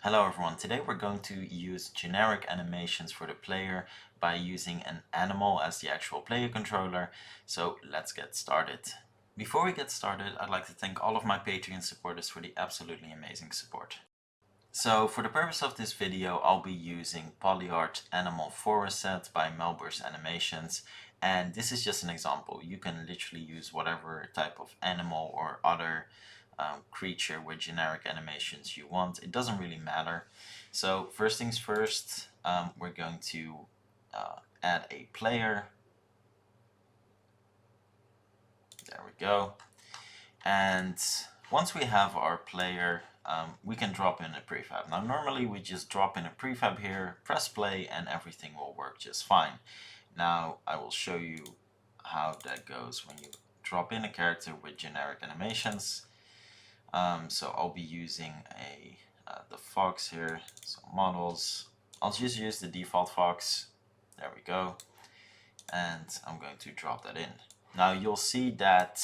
Hello everyone, today we're going to use generic animations for the player by using an animal as the actual player controller, so let's get started. Before we get started, I'd like to thank all of my Patreon supporters for the absolutely amazing support. So for the purpose of this video, I'll be using PolyArt Animal Forest Set by Melburst Animations, and this is just an example. You can literally use whatever type of animal or other creature with generic animations you want. It doesn't really matter. So first things first, we're going to add a player. There we go. And once we have our player, we can drop in a prefab. Now normally we just drop in a prefab here, press play, and everything will work just fine. Now I will show you how that goes when you drop in a character with generic animations. So I'll be using the fox here, so models. I'll just use the default fox. There we go. And I'm going to drop that in. Now you'll see that,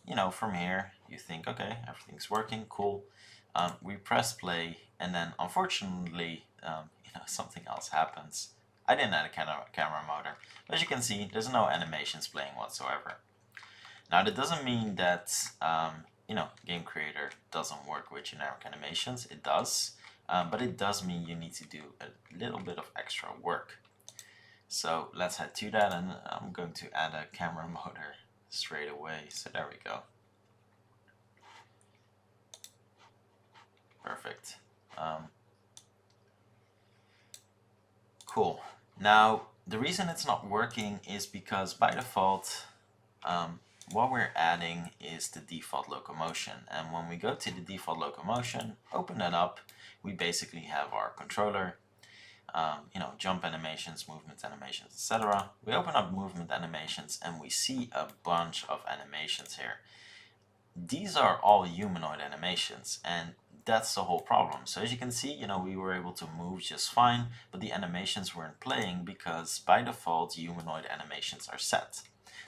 you know, from here you think, okay, everything's working, cool. We press play, and then unfortunately, you know, something else happens. I didn't add a camera motor, but as you can see, there's no animations playing whatsoever. Now that doesn't mean that you know, Game Creator doesn't work with generic animations. It does, but it does mean you need to do a little bit of extra work. So let's head to that, and I'm going to add a camera motor straight away. So there we go. Perfect. Cool. Now the reason it's not working is because by default, what we're adding is the default locomotion, and when we go to the default locomotion, open that up, we basically have our controller, you know, jump animations, movement animations, etc. We open up movement animations and we see a bunch of animations here. These are all humanoid animations, and that's the whole problem. So as you can see, you know, we were able to move just fine, but the animations weren't playing because by default humanoid animations are set.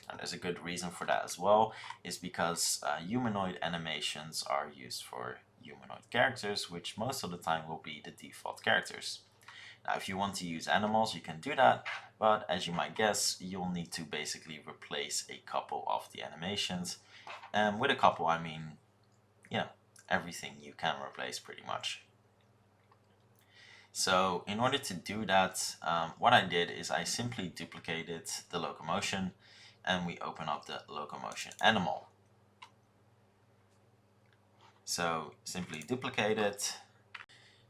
And there's a good reason for that as well, is because humanoid animations are used for humanoid characters, which most of the time will be the default characters. Now if you want to use animals, you can do that, but as you might guess, you'll need to basically replace a couple of the animations. And with a couple, I mean, you know, everything you can replace pretty much. So in order to do that, what I did is I simply duplicated the locomotion, and we open up the locomotion animal. So simply duplicate it.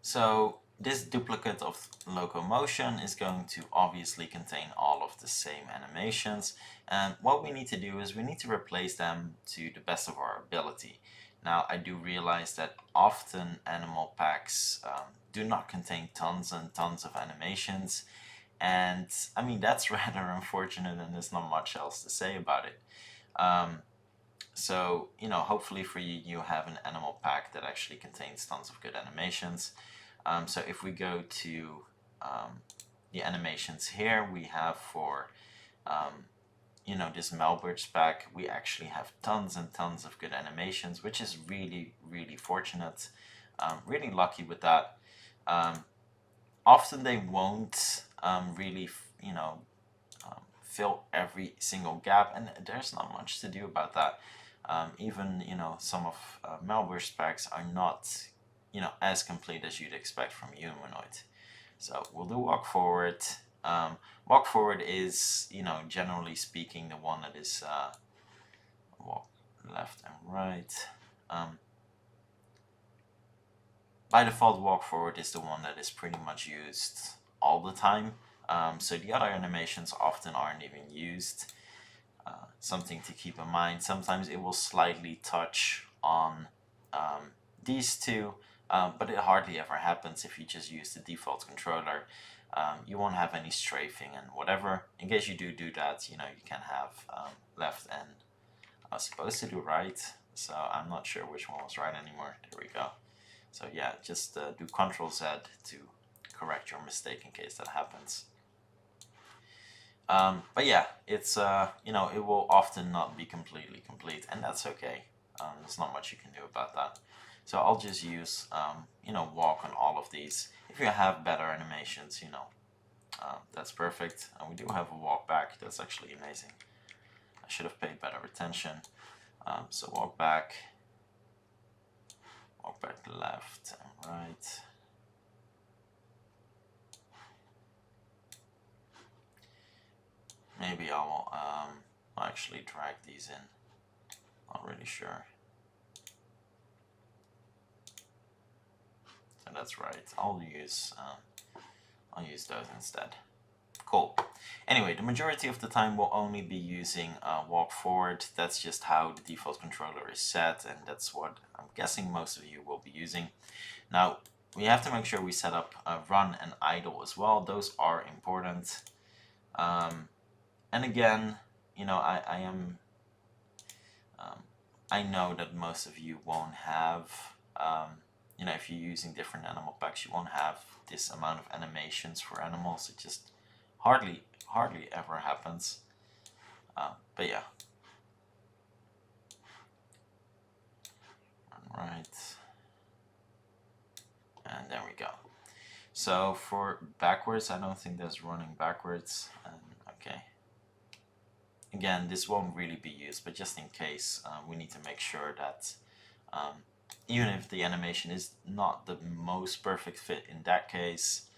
So this duplicate of locomotion is going to obviously contain all of the same animations, and what we need to do is we need to replace them to the best of our ability. Now I do realize that often animal packs do not contain tons and tons of animations, and I mean that's rather unfortunate, and there's not much else to say about it. So you know, hopefully for you, you have an animal pack that actually contains tons of good animations. So if we go to the animations here, we have for you know, this Melburst pack, we actually have tons and tons of good animations, which is really, really fortunate. Really lucky with that. Often they won't really, you know, fill every single gap, and there's not much to do about that. Even, you know, some of Melburst packs are not, you know, as complete as you'd expect from humanoid. So we'll do walk forward. Walk forward is, you know, generally speaking, the one that is walk left and right. By default, walk forward is the one that is pretty much used all the time. So the other animations often aren't even used. Something to keep in mind, sometimes it will slightly touch on these two, but it hardly ever happens if you just use the default controller. You won't have any strafing and whatever. In case you do that, you know, you can have left and I was supposed to do right, so I'm not sure which one was right anymore. There we go. So yeah, just do Ctrl Z to correct your mistake in case that happens. But yeah, it's you know, it will often not be completely complete, and that's okay. There's not much you can do about that. So I'll just use, you know, walk on all of these. If you have better animations, you know, that's perfect. And we do have a walk back. That's actually amazing. I should have paid better attention. So walk back left and right. Maybe I'll actually drag these in. Not really sure. So that's right. I'll use those instead. Cool. Anyway, the majority of the time we'll only be using walk forward. That's just how the default controller is set, and that's what I'm guessing most of you will be using. Now, we have to make sure we set up run and idle as well. Those are important. And again, you know, I know that most of you won't have, you know, if you're using different animal packs, you won't have this amount of animations for animals. It just hardly ever happens. But yeah. Right. And there we go. So for backwards, I don't think there's running backwards. Okay. Again, this won't really be used, but just in case, we need to make sure that even if the animation is not the most perfect fit in that case,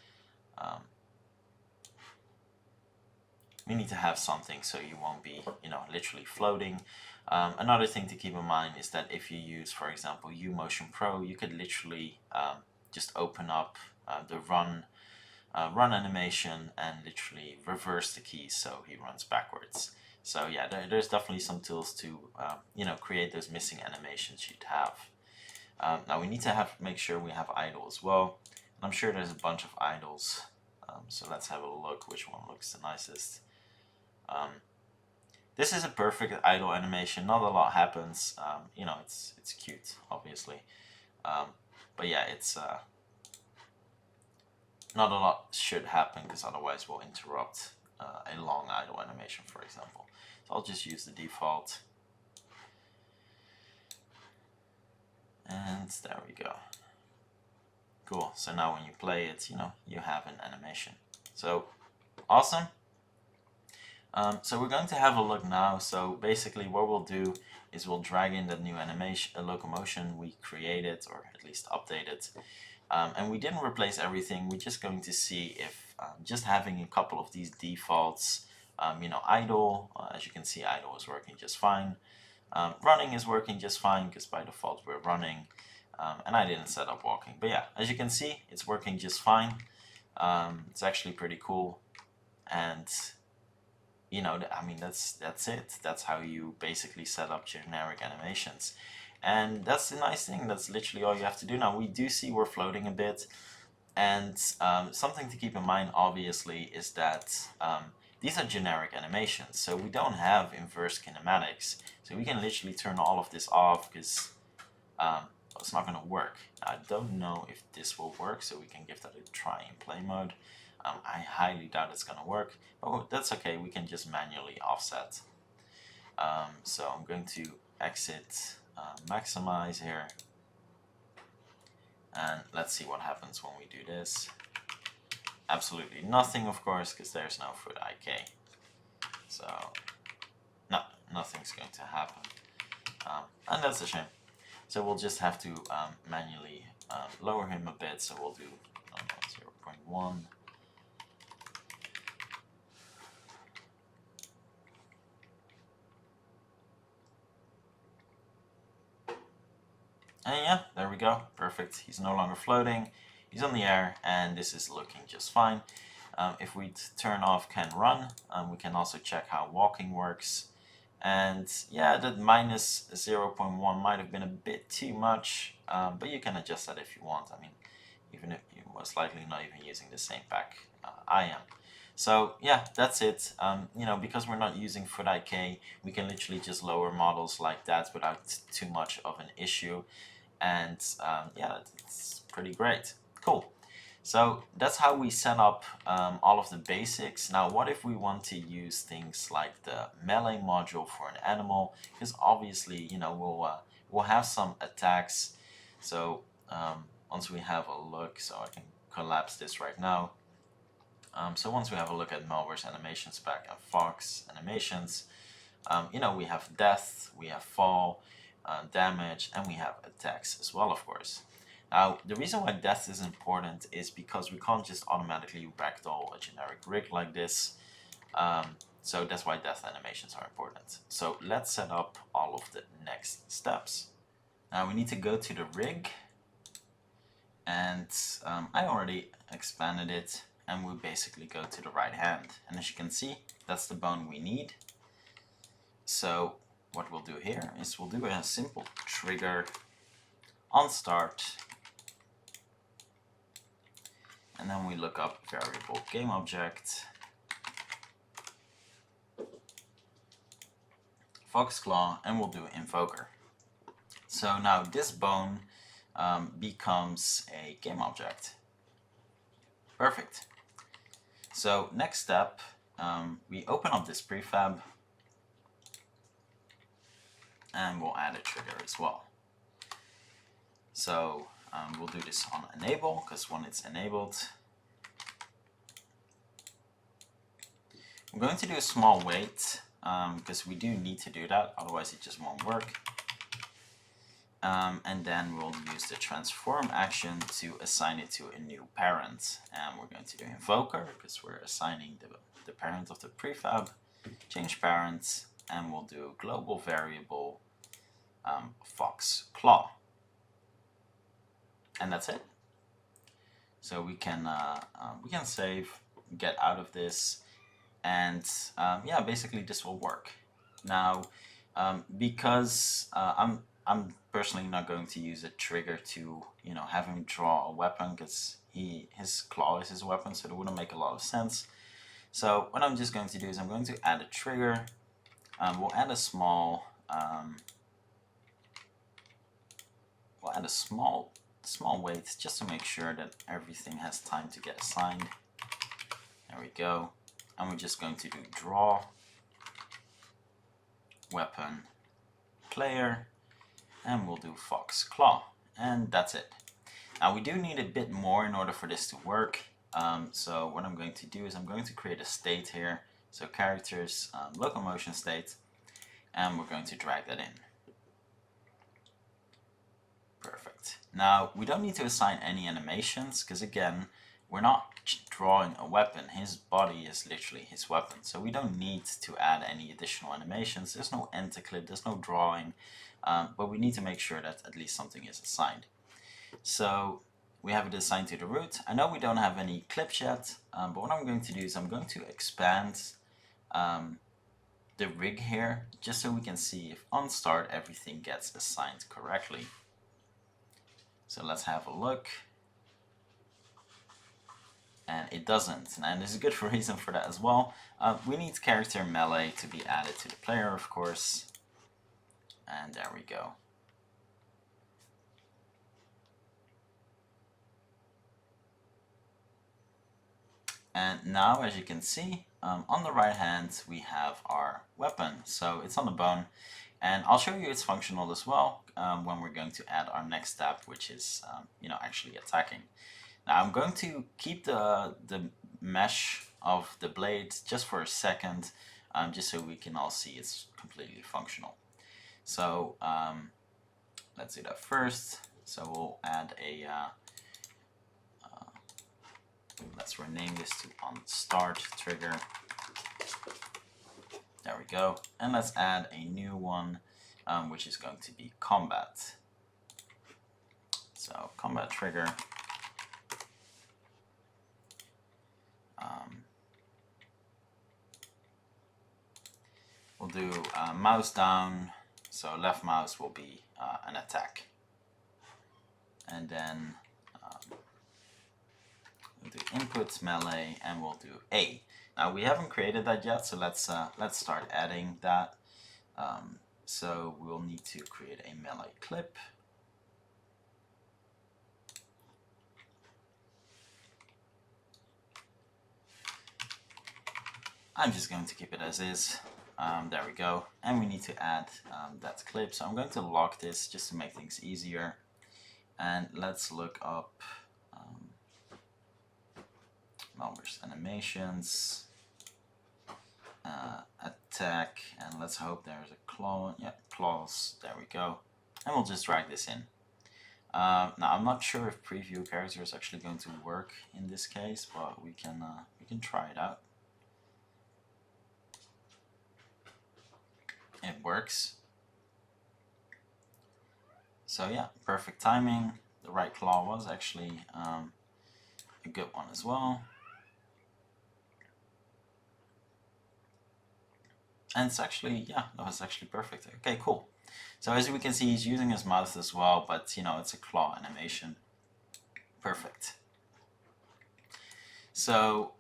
we need to have something so you won't be, you know, literally floating. Another thing to keep in mind is that if you use, for example, Motion Pro, you could literally just open up the run animation and literally reverse the keys so he runs backwards. So yeah, there's definitely some tools to you know, create those missing animations you'd have. Now we need to make sure we have idle as well. And I'm sure there's a bunch of idles. So let's have a look which one looks the nicest. This is a perfect idle animation. Not a lot happens. You know, it's cute, obviously. But yeah, it's not a lot should happen because otherwise we'll interrupt a long idle animation, for example. So I'll just use the default. And there we go. Cool. So now when you play it, you know, you have an animation. So awesome. So we're going to have a look now. So basically what we'll do is we'll drag in the new animation, locomotion we created, or at least updated. And we didn't replace everything. We're just going to see if just having a couple of these defaults, you know, idle, as you can see, idle is working just fine. Running is working just fine because by default we're running. And I didn't set up walking. But yeah, as you can see, it's working just fine. It's actually pretty cool. And you know, I mean, that's it. That's how you basically set up generic animations. And that's the nice thing. That's literally all you have to do. Now, we do see we're floating a bit. And something to keep in mind, obviously, is that these are generic animations. So we don't have inverse kinematics. So we can literally turn all of this off because it's not going to work. I don't know if this will work, so we can give that a try in play mode. I highly doubt it's going to work, but that's okay. We can just manually offset. So I'm going to exit maximize here. And let's see what happens when we do this. Absolutely nothing, of course, because there's no foot IK. So, no, nothing's going to happen. And that's a shame. So we'll just have to manually lower him a bit. So we'll do 0.1. And yeah, there we go. Perfect. He's no longer floating. He's on the air, and this is looking just fine. If we turn off can run, we can also check how walking works. And yeah, that minus 0.1 might have been a bit too much, but you can adjust that if you want. I mean, even if you're most likely not even using the same pack I am. So yeah, that's it. You know, because we're not using foot IK, we can literally just lower models like that without too much of an issue. And yeah, it's pretty great. Cool. So that's how we set up all of the basics. Now, what if we want to use things like the melee module for an animal? Because obviously, you know, we'll have some attacks So once we have a look, so I can collapse this right now. So once we have a look at Malware's animation spec and Fox animations, you know, we have death, we have fall, damage, and we have attacks as well, of course. Now, the reason why death is important is because we can't just automatically ragdoll a generic rig like this. So that's why death animations are important. So let's set up all of the next steps. Now we need to go to the rig, and I already expanded it, and we basically go to the right hand. And as you can see, that's the bone we need. So what we'll do here is we'll do a simple trigger on start, and then we look up variable game object, Fox Claw, and we'll do invoker. So now this bone becomes a game object. Perfect. So next step, we open up this prefab, and we'll add a trigger as well. So we'll do this on enable, because when it's enabled, I'm going to do a small wait, because we do need to do that, otherwise it just won't work. And then we'll use the transform action to assign it to a new parent. And we're going to do invoker, because we're assigning the parent of the prefab, change parent, and we'll do global variable Fox Claw. And that's it. So we can save, get out of this, and yeah, basically this will work. Now, because I'm personally not going to use a trigger to, you know, have him draw a weapon, because his claw is his weapon, so it wouldn't make a lot of sense. So what I'm just going to do is I'm going to add a trigger. We'll add a small wait, just to make sure that everything has time to get assigned. There we go. And we're just going to do draw weapon player, and we'll do Fox Claw, and that's it. Now we do need a bit more in order for this to work. So what I'm going to do is I'm going to create a state here. So characters, locomotion state, and we're going to drag that in. Perfect. Now we don't need to assign any animations, because again, we're not drawing a weapon. His body is literally his weapon, so we don't need to add any additional animations. There's no enter clip, there's no drawing, but we need to make sure that at least something is assigned. So we have it assigned to the root. I know we don't have any clips yet, but what I'm going to do is I'm going to expand the rig here, just so we can see if on start everything gets assigned correctly. So let's have a look. And it doesn't, and there's a good reason for that as well. We need character melee to be added to the player, of course, and there we go. And now, as you can see, on the right hand we have our weapon, so it's on the bone, and I'll show you it's functional as well when we're going to add our next step, which is you know, actually attacking. Now I'm going to keep the mesh of the blade just for a second, just so we can all see it's completely functional. So let's do that first. So we'll add a, let's rename this to on start trigger. There we go. And let's add a new one, which is going to be combat. So combat trigger. We'll do mouse down, so left mouse will be an attack. And then we'll do input melee, and we'll do A. Now we haven't created that yet, so let's start adding that. So we'll need to create a melee clip. I'm just going to keep it as is. There we go. And we need to add that clip. So I'm going to lock this just to make things easier. And let's look up Malware's animations, attack, and let's hope there's a claw. Yeah, claws. There we go. And we'll just drag this in. Now I'm not sure if preview character is actually going to work in this case, but we can try it out. It works. So yeah, perfect timing. The right claw was actually a good one as well. And it's actually, yeah, that was actually perfect. Okay, cool. So as we can see, he's using his mouth as well, but you know, it's a claw animation. Perfect. So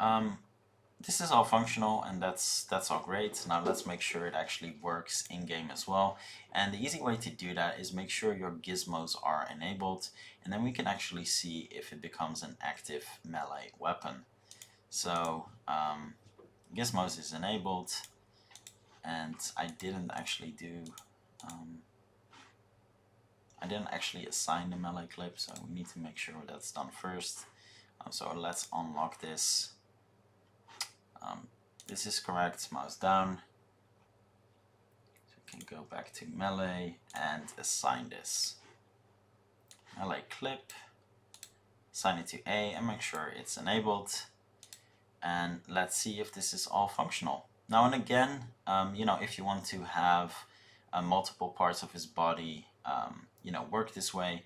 this is all functional, and that's all great. Now let's make sure it actually works in game as well. And the easy way to do that is make sure your gizmos are enabled, and then we can actually see if it becomes an active melee weapon. So gizmos is enabled, and I didn't actually assign the melee clip, so we need to make sure that's done first. So let's unlock this. This is correct, mouse down. So we can go back to melee and assign this. Melee clip, assign it to A and make sure it's enabled. And let's see if this is all functional. Now and again, you know, if you want to have multiple parts of his body, you know, work this way,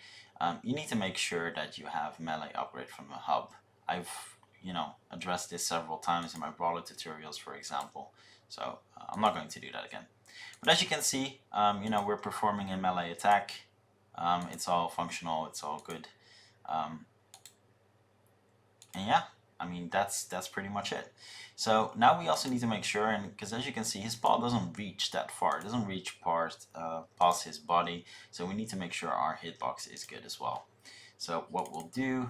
you need to make sure that you have melee operate from the hub. I've, you know, addressed this several times in my brawler tutorials, for example. So I'm not going to do that again. But as you can see, you know, we're performing a melee attack. It's all functional. It's all good. And yeah, I mean, that's pretty much it. So now we also need to make sure, and because as you can see, his paw doesn't reach that far. It doesn't reach past his body. So we need to make sure our hitbox is good as well. So what we'll do,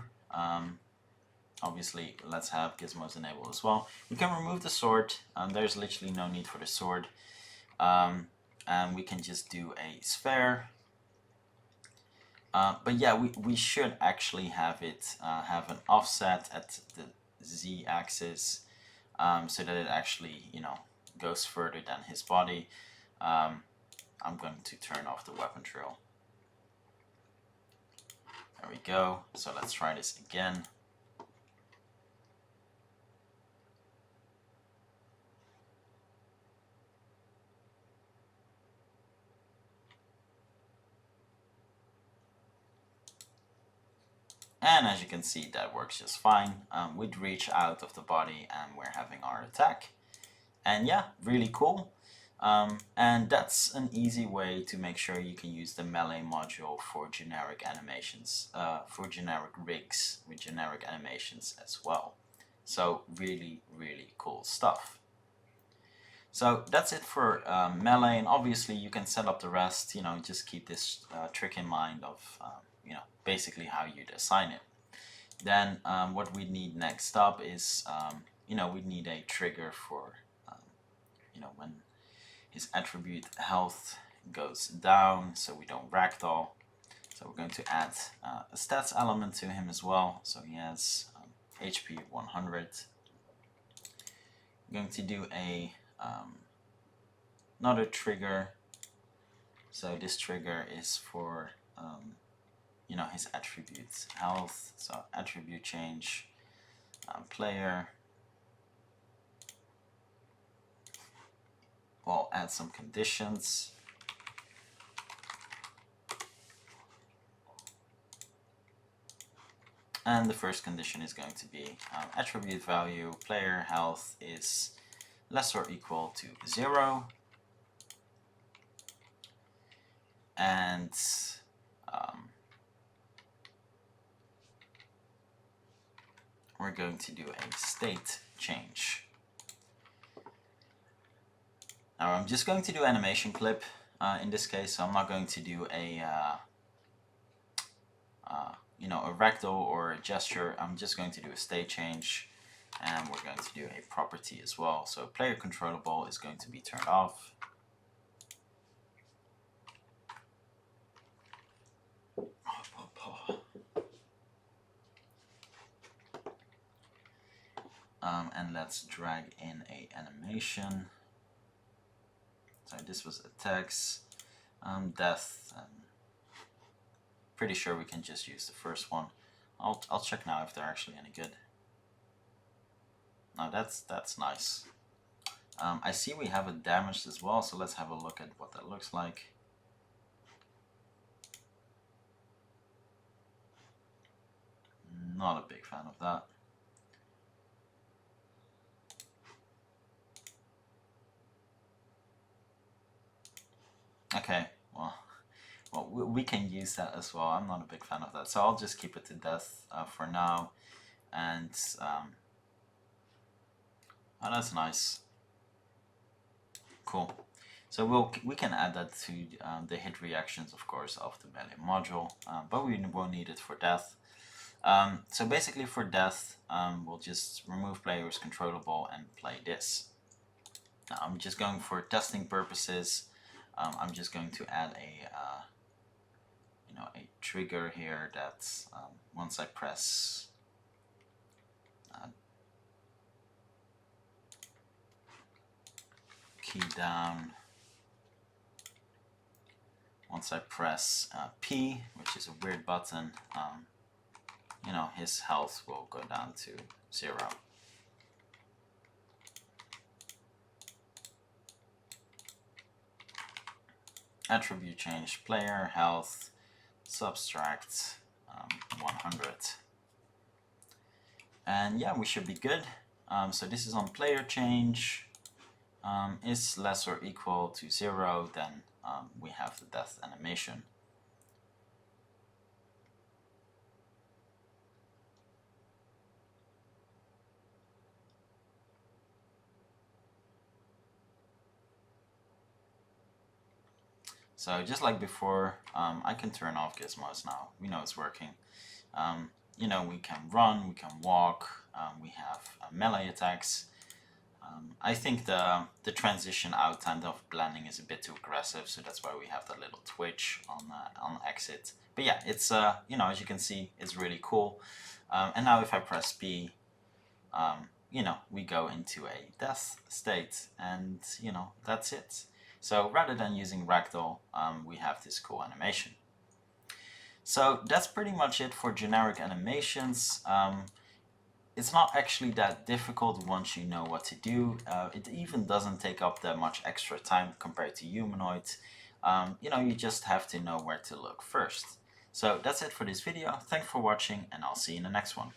obviously, let's have gizmos enabled as well. We can remove the sword. There's literally no need for the sword. And we can just do a sphere. But yeah, we should actually have it have an offset at the z-axis, so that it actually, you know, goes further than his body. I'm going to turn off the weapon drill. There we go. So let's try this again. And as you can see, that works just fine. We'd reach out of the body and we're having our attack. And yeah, really cool. And that's an easy way to make sure you can use the melee module for generic animations, for generic rigs with generic animations as well. So really, really cool stuff. So that's it for melee, and obviously you can set up the rest, you know, just keep this trick in mind of, you know, basically how you'd assign it. Then what we need next up is, you know, we need a trigger for, you know, when his attribute health goes down, so we don't ragdoll. So we're going to add a stats element to him as well. So he has HP 100. I'm going to do a another trigger. So this trigger is for you know, his attributes health. So attribute change player. We'll add some conditions. And the first condition is going to be attribute value player health is less or equal to 0. And we're going to do a state change. Now I'm just going to do animation clip in this case, so I'm not going to do a you know, a ragdoll or a gesture. I'm just going to do a state change, and we're going to do a property as well. So player controllable is going to be turned off. and let's drag in a animation. So this was attacks, death. Pretty sure we can just use the first one. I'll check now if they're actually any good. No, that's nice. I see we have it damaged as well, so let's have a look at what that looks like. Not a big fan of that. Okay, well, we can use that as well. I'm not a big fan of that, so I'll just keep it to death for now. And oh, that's nice. Cool. So we can add that to the hit reactions, of course, of the melee module, but we won't need it for death. So basically for death, we'll just remove player's controllable and play this. Now I'm just going for testing purposes. I'm just going to add a a trigger here that once I press key down, once I press P, which is a weird button, his health will go down to 0. Attribute change player health subtract 100, and yeah, we should be good. So this is on player change. Is less or equal to 0, then we have the death animation. So just like before, I can turn off gizmos now. We know it's working. We can run, we can walk, we have melee attacks. I think the transition out and of blending is a bit too aggressive, so that's why we have that little twitch on exit. But yeah, it's as you can see, it's really cool. And now if I press P, we go into a death state, and that's it. So rather than using ragdoll, we have this cool animation. So that's pretty much it for generic animations. It's not actually that difficult once you know what to do. It even doesn't take up that much extra time compared to humanoids. You just have to know where to look first. So that's it for this video. Thanks for watching, and I'll see you in the next one.